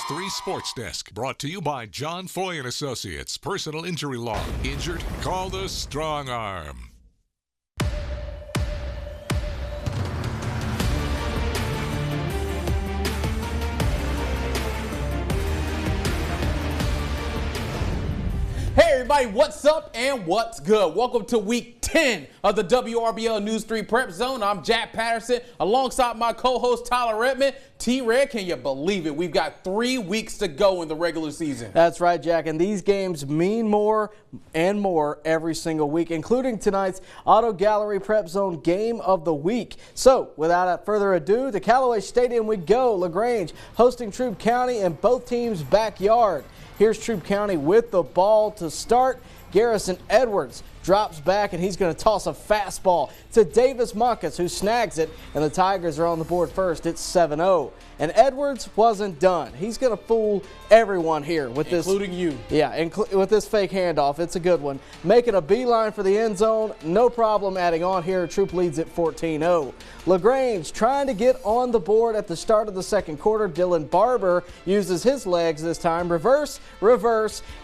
3 Sports Desk, brought to you by John Foy & Associates, Personal Injury Law. Injured? Call the Strong Arm. Hey everybody, what's up and what's good? Welcome to week 10 of the WRBL News 3 Prep Zone. I'm Jack Patterson alongside my co-host Tyler Redmond. T-Red, can you believe it? We've got 3 weeks to go in the regular season. That's right, Jack, and these games mean more and more every single week, including tonight's Auto Gallery Prep Zone Game of the Week. So, without further ado, to Callaway Stadium we go. LaGrange hosting Troup County in both teams' backyard. Here's Troup County with the ball to start. Garrison Edwards drops back, and he's going to toss a fastball to Davis Monkus, who snags it, and the Tigers are on the board first. It's 7-0. And Edwards wasn't done. He's going to fool everyone here with this. Including you. Yeah, with this fake handoff. It's a good one. Making a beeline for the end zone. No problem adding on here. Troup leads at 14-0. LaGrange trying to get on the board at the start of the second quarter. Dylan Barber uses his legs this time. Reverse,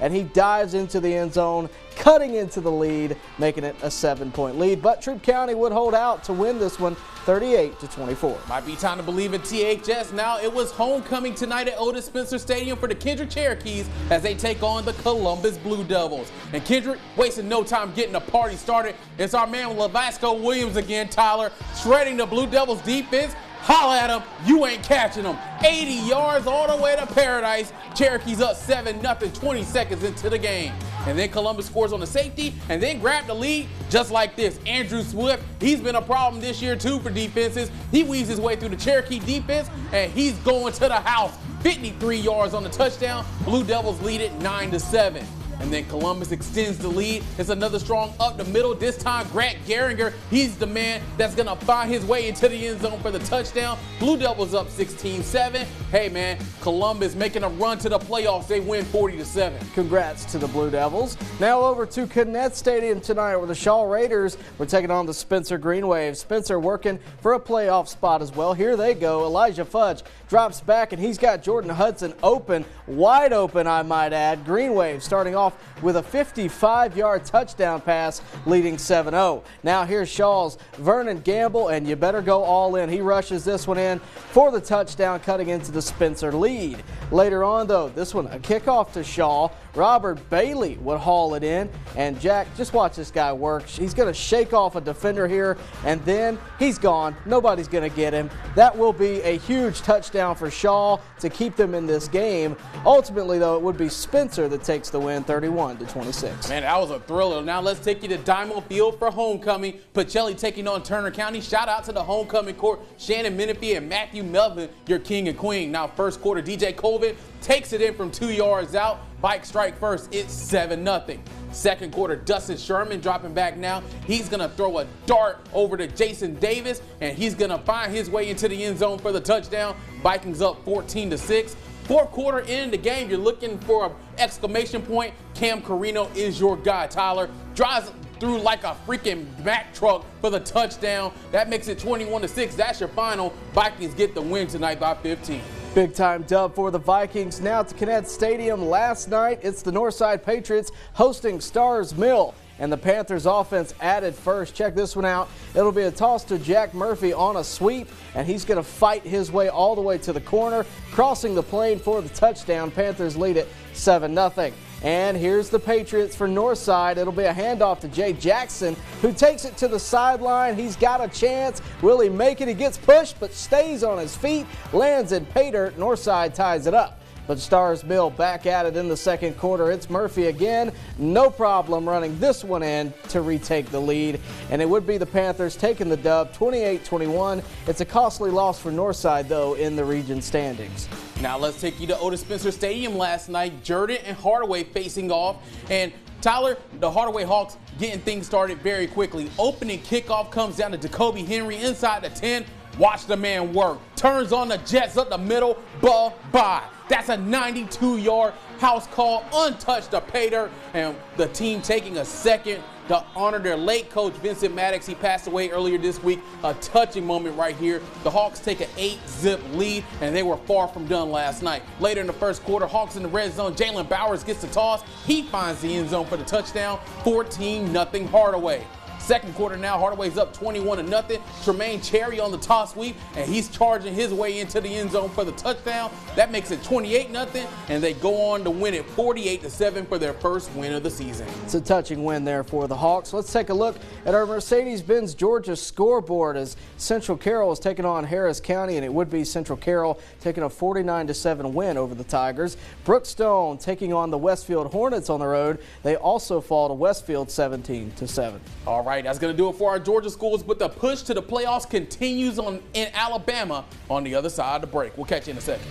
and he dives into the end zone, cutting into the lead, making it a 7-point lead. But Troup County would hold out to win this one 38-24. Might be time to believe in THS now. It was homecoming tonight at Otis Spencer Stadium for the Kendrick Cherokees as they take on the Columbus Blue Devils. And Kendrick wasting no time getting the party started. It's our man Lavasco Williams again, Tyler, shredding the Blue Devils defense. Holla at him, you ain't catching them. 80 yards all the way to paradise. Cherokees up 7-0, 20 seconds into the game. And then Columbus scores on the safety and then grab the lead just like this. Andrew Swift, he's been a problem this year too for defenses. He weaves his way through the Cherokee defense and he's going to the house. 53 yards on the touchdown. Blue Devils lead it 9-7. And then Columbus extends the lead. It's another strong up the middle. This time, Grant Geringer, he's the man that's going to find his way into the end zone for the touchdown. Blue Devils up 16-7. Hey, man, Columbus making a run to the playoffs. They win 40-7. Congrats to the Blue Devils. Now over to Connett Stadium tonight where the Shaw Raiders were taking on the Spencer Green Wave. Spencer working for a playoff spot as well. Here they go. Elijah Fudge drops back, and he's got Jordan Hudson open, wide open, I might add. Green Wave starting off with a 55-yard touchdown pass, leading 7-0. Now here's Shaw's Vernon Gamble, and you better go all in. He rushes this one in for the touchdown, cutting into the Spencer lead. Later on, though, this one a kickoff to Shaw. Robert Bailey would haul it in, and Jack, just watch this guy work. He's going to shake off a defender here, and then he's gone. Nobody's going to get him. That will be a huge touchdown for Shaw to keep them in this game. Ultimately, though, it would be Spencer that takes the win 31-26. Man, that was a thriller. Now let's take you to Diamond Field for homecoming. Pacelli taking on Turner County. Shout out to the homecoming court, Shannon Menifee and Matthew Melvin, your king and queen. Now first quarter, DJ Colvin takes it in from 2 yards out. Bike strike first, it's 7-0. Second quarter, Dustin Sherman dropping back now. He's going to throw a dart over to Jason Davis, and he's going to find his way into the end zone for the touchdown. Vikings up 14-6. Fourth quarter in the game, you're looking for an exclamation point. Cam Carino is your guy, Tyler. Drives through like a freaking Mack truck for the touchdown. That makes it 21-6. That's your final. Vikings get the win tonight by 15. Big time dub for the Vikings. Now to Connett Stadium last night. It's the Northside Patriots hosting Stars Mill. And the Panthers offense added first. Check this one out. It'll be a toss to Jack Murphy on a sweep, and he's going to fight his way all the way to the corner, crossing the plane for the touchdown. Panthers lead it 7-0. And here's the Patriots for Northside. It'll be a handoff to Jay Jackson, who takes it to the sideline. He's got a chance. Will he make it? He gets pushed, but stays on his feet, lands in pay dirt. Northside ties it up. But Stars Mill back at it in the second quarter. It's Murphy again. No problem running this one in to retake the lead. And it would be the Panthers taking the dub 28-21. It's a costly loss for Northside, though, in the region standings. Now let's take you to Otis Spencer Stadium last night. Jordan and Hardaway facing off. And Tyler, the Hardaway Hawks getting things started very quickly. Opening kickoff comes down to Jacoby Henry inside the 10. Watch the man work. Turns on the Jets up the middle. Bye-bye. That's a 92-yard house call, untouched to pay dirt, and the team taking a second to honor their late coach, Vincent Maddox. He passed away earlier this week. A touching moment right here. The Hawks take an 8-zip lead, and they were far from done last night. Later in the first quarter, Hawks in the red zone. Jalen Bowers gets the toss. He finds the end zone for the touchdown. 14-0 Hardaway. Second quarter now, Hardaway's up 21-0. Tremaine Cherry on the toss sweep, and he's charging his way into the end zone for the touchdown. That makes it 28-0, and they go on to win it 48-7 for their first win of the season. It's a touching win there for the Hawks. Let's take a look at our Mercedes-Benz Georgia scoreboard as Central Carroll is taking on Harris County, and it would be Central Carroll taking a 49-7 win over the Tigers. Brookstone taking on the Westfield Hornets on the road. They also fall to Westfield 17-7. All right, that's going to do it for our Georgia schools, but the push to the playoffs continues in Alabama on the other side of the break. We'll catch you in a second.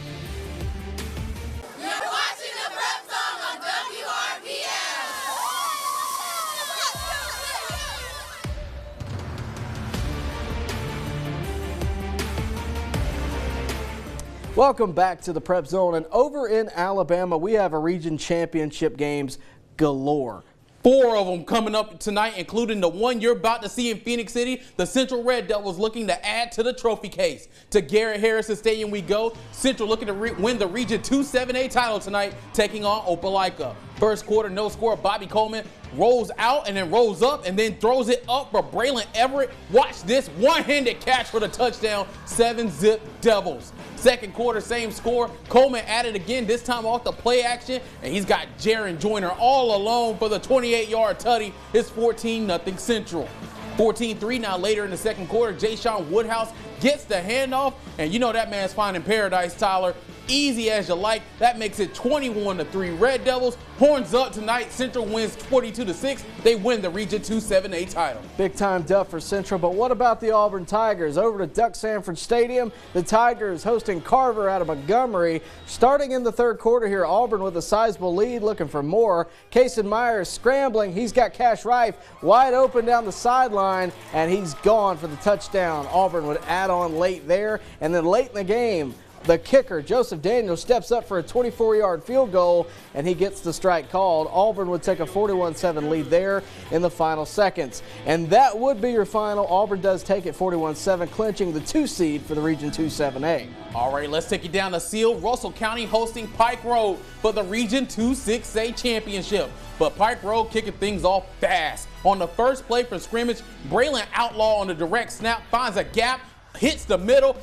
You're watching the PrepZone on WRBL. Welcome back to the Prep Zone, and over in Alabama we have a region championship games galore. 4 of them coming up tonight, including the one you're about to see in Phoenix City. The Central Red Devils looking to add to the trophy case. To Garrett Harrison Stadium we go. Central looking to win the Region 2 7A title tonight, taking on Opelika. First quarter, no score. Bobby Coleman rolls out and then rolls up and then throws it up for Braylon Everett. Watch this one-handed catch for the touchdown. 7-zip Devils. Second quarter, same score. Coleman at it again, this time off the play action, and he's got Jaron Joyner all alone for the 28-yard tutty. It's 14-0 Central. 14-3 now later in the second quarter. Jayshon Woodhouse gets the handoff, and you know that man's finding paradise, Tyler. Easy as you like. That makes it 21-3 Red Devils. Horns up tonight. Central wins 42-6. They win the Region 2 7A title. Big time dub for Central, but what about the Auburn Tigers? Over to Duck Sanford Stadium, the Tigers hosting Carver out of Montgomery. Starting in the third quarter here, Auburn with a sizable lead, looking for more. Kason Myers scrambling. He's got Cash Rife wide open down the sideline, and he's gone for the touchdown. Auburn would add on late there, and then late in the game, the kicker, Joseph Daniels, steps up for a 24-yard field goal, and he gets the strike called. Auburn would take a 41-7 lead there in the final seconds. And that would be your final. Auburn does take it 41-7, clinching the 2 seed for the Region 2 7A. All right, let's take you down to Seal. Russell County hosting Pike Road for the Region 2 6A championship. But Pike Road kicking things off fast. On the first play for scrimmage, Braylon Outlaw on the direct snap finds a gap, hits the middle.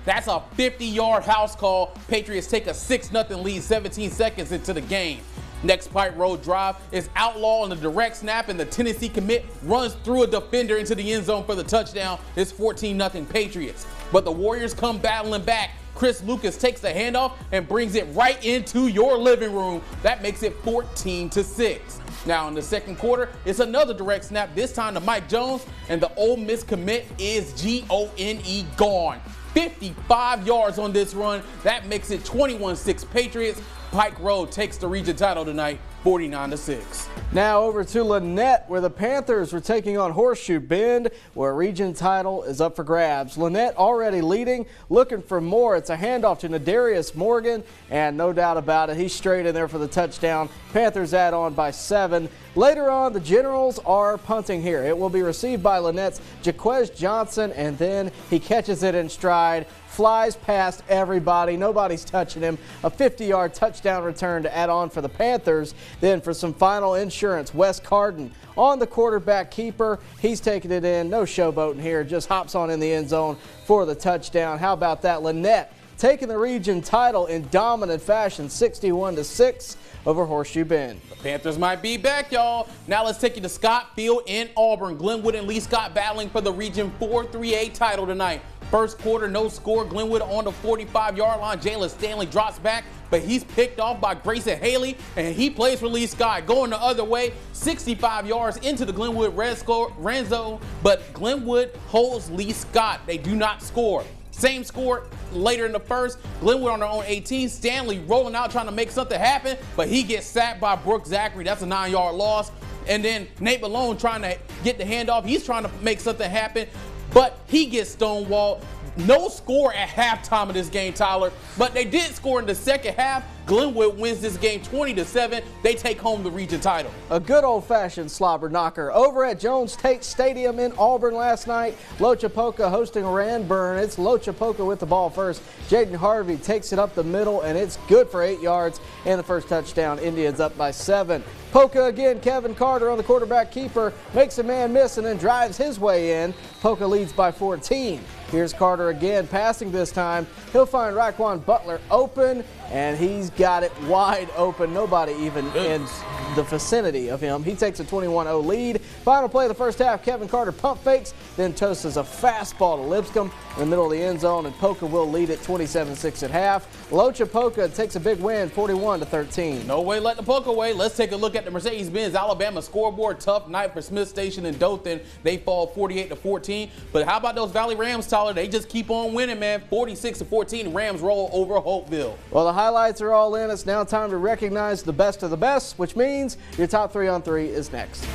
That's a 50-yard house call. Patriots take a 6-0 lead 17 seconds into the game. Next Pike Road drive is Outlaw on the direct snap, and the Tennessee commit runs through a defender into the end zone for the touchdown. It's 14-0 Patriots. But the Warriors come battling back. Chris Lucas takes the handoff and brings it right into your living room. That makes it 14-6. Now in the second quarter, it's another direct snap, this time to Mike Jones, and the Ole Miss commit is Gone. Gone. 55 yards on this run. That makes it 21-6 Patriots. Pike Road takes the region title tonight, 49-6. Now over to Lynette, where the Panthers were taking on Horseshoe Bend, where a region title is up for grabs. Lynette already leading, looking for more. It's a handoff to Nadarius Morgan, and no doubt about it, he's straight in there for the touchdown. Panthers add on by 7. Later on, the Generals are punting here. It will be received by Lynette's Jaquez Johnson, and then he catches it in stride, flies past everybody. Nobody's touching him. A 50-yard touchdown return to add on for the Panthers. Then for some final insurance, Wes Carden on the quarterback keeper. He's taking it in. No showboating here. Just hops on in the end zone for the touchdown. How about that? Lynette taking the region title in dominant fashion, 61-6 over Horseshoe Bend. The Panthers might be back, y'all. Now let's take you to Scott Field in Auburn. Glenwood and Lee Scott battling for the Region 4 3A title tonight. First quarter, no score. Glenwood on the 45-yard line. Jalen Stanley drops back, but he's picked off by Grayson Haley, and he plays for Lee Scott. Going the other way, 65 yards into the Glenwood red zone, but Glenwood holds Lee Scott. They do not score. Same score later in the first. Glenwood on their own 18. Stanley rolling out trying to make something happen, but he gets sacked by Brooke Zachary. That's a 9-yard loss. And then Nate Malone trying to get the handoff. He's trying to make something happen, but he gets stonewalled. no score at halftime of this game, Tyler, but they did score in the second half. Glenwood wins this game 20-7. They take home the region title. A good old-fashioned slobber knocker. Over at Jones Tate Stadium in Auburn last night, Lochapoka hosting Ranburn. It's Lochapoka with the ball first. Jaden Harvey takes it up the middle, and it's good for 8 yards and the first touchdown. Indians up by 7. Poca again, Kevin Carter on the quarterback keeper, makes a man miss and then drives his way in. Poca leads by 14. Here's Carter again, passing this time. He'll find Raquan Butler open, and he's got it wide open. Nobody even in the vicinity of him. He takes a 21-0 lead. Final play of the first half, Kevin Carter pump fakes, then toasts a fastball to Lipscomb in the middle of the end zone, and Poca will lead it 27-6 at half. Lochapoka takes a big win, 41-13. No way letting the Poca away. Let's take a look at the Mercedes-Benz Alabama scoreboard. Tough night for Smith Station and Dothan. They fall 48-14. But how about those Valley Rams, Tyler? They just keep on winning, man. 46-14. Rams roll over Hopeville. Well, the highlights are all in. It's now time to recognize the best of the best, which means your top 3 on 3 is next.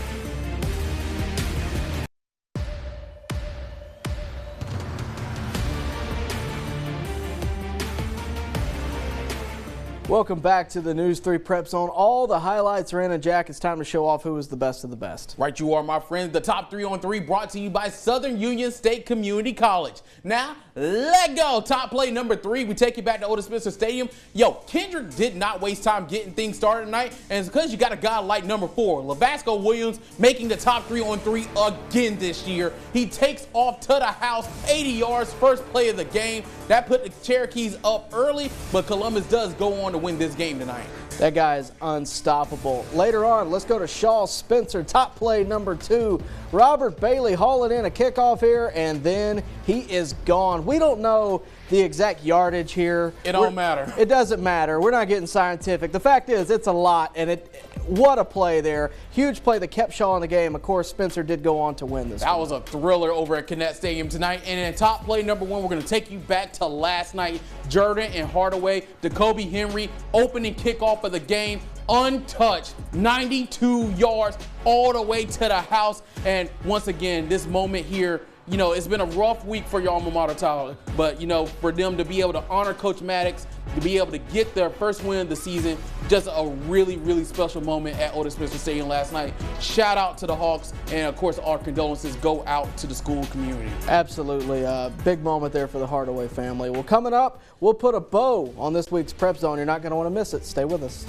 Welcome back to the News 3 Prep Zone. All the highlights are in, and Jack, it's time to show off who is the best of the best. Right you are, my friends. The top 3 on 3 brought to you by Southern Union State Community College. Now, let go. Top play number 3. We take you back to Otis Spencer Stadium. Yo, Kendrick did not waste time getting things started tonight, and it's because you got a guy like number 4, Lavasco Williams, making the top 3 on 3 again this year. He takes off to the house, 80 yards, first play of the game. That put the Cherokees up early, but Columbus does go on to win this game tonight. That guy is unstoppable. Later on, let's go to Shaw Spencer. Top play number 2. Robert Bailey hauling in a kickoff here, and then he is gone. We don't know the exact yardage here. It don't matter. It doesn't matter. We're not getting scientific. The fact is, it's a lot, and what a play there. Huge play that kept Shaw in the game. Of course, Spencer did go on to win this That one. was a thriller over at Connect Stadium tonight. And in top play number 1, we're going to take you back to last night. Jordan and Hardaway, Jacoby Henry, opening kickoff of the game, untouched, 92 yards all the way to the house. And once again, this moment here, you know, it's been a rough week for your alma mater, Tyler. But, you know, for them to be able to honor Coach Maddox, to be able to get their first win of the season, just a really, really special moment at Otis Spencer Stadium last night. Shout out to the Hawks, and of course, our condolences go out to the school community. Absolutely. A big moment there for the Hardaway family. Well, coming up, we'll put a bow on this week's Prep Zone. You're not going to want to miss it. Stay with us.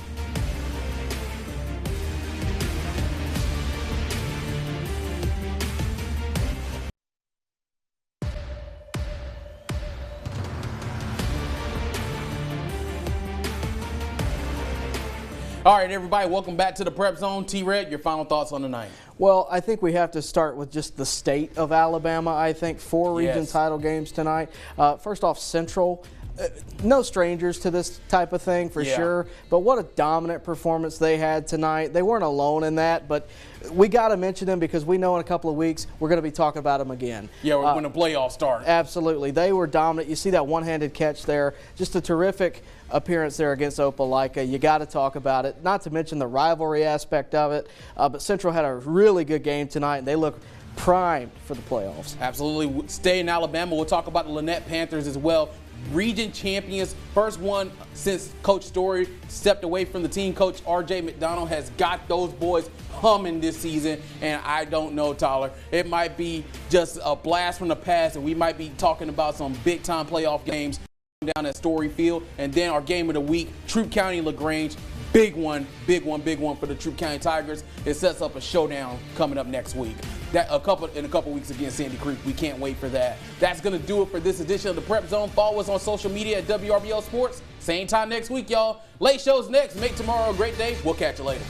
All right, everybody, welcome back to the Prep Zone. T-Red, your final thoughts on the night. Well, I think we have to start with just the state of Alabama. I think 4 region title games tonight. First off, Central. No strangers to this type of thing for sure, but what a dominant performance they had tonight. They weren't alone in that, but we got to mention them because we know in a couple of weeks we're going to be talking about them again. Yeah, when the playoffs start. Absolutely. They were dominant. You see that one-handed catch there. Just a terrific appearance there against Opelika. You got to talk about it, not to mention the rivalry aspect of it, but Central had a really good game tonight, and they look primed for the playoffs. Absolutely. Stay in Alabama. We'll talk about the Lynette Panthers as well. Region champions, first one since Coach Story stepped away from the team. Coach R.J. McDonald has got those boys humming this season, and I don't know, Tyler. It might be just a blast from the past, and we might be talking about some big-time playoff games down at Story Field. And then our game of the week, Troup County LaGrange. Big one for the Troup County Tigers. It sets up a showdown coming up next week. In a couple weeks against Sandy Creek. We can't wait for that. That's going to do it for this edition of the Prep Zone. Follow us on social media at WRBL Sports. Same time next week, y'all. Late show's next. Make tomorrow a great day. We'll catch you later.